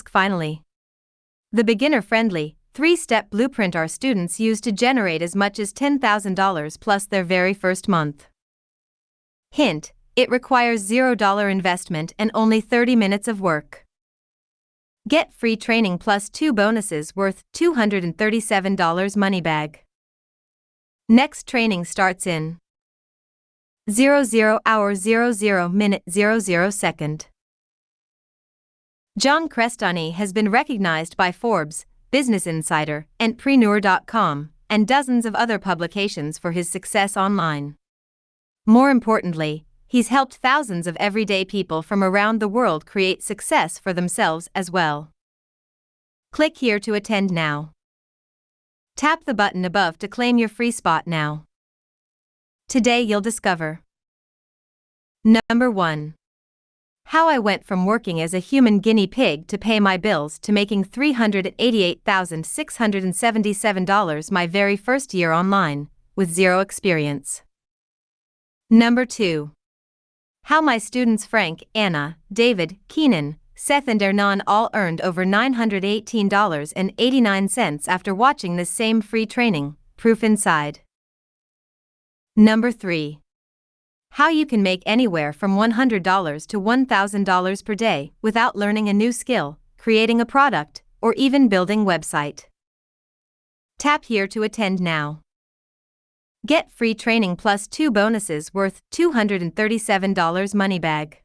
Finally. The beginner-friendly, 3-step blueprint our students use to generate as much as $10,000 plus their very first month. Hint: it requires $0 investment and only 30 minutes of work. Get free training plus 2 bonuses worth $237 money bag. Next training starts in 00 hour 00 minute 00 second. John Crestani has been recognized by Forbes, Business Insider, Entrepreneur.com, and dozens of other publications for his success online. More importantly, he's helped thousands of everyday people from around the world create success for themselves as well. Click here to attend now. Tap the button above to claim your free spot now. Today you'll discover: Number 1. How I went from working as a human guinea pig to pay my bills to making $388,677 my very first year online, with zero experience. Number 2. How my students Frank, Anna, David, Keenan, Seth and Hernan all earned over $918.89 after watching this same free training, proof inside. Number 3. How you can make anywhere from $100 to $1,000 per day without learning a new skill, creating a product, or even building website. Tap here to attend now. Get free training plus 2 bonuses worth $237 money bag.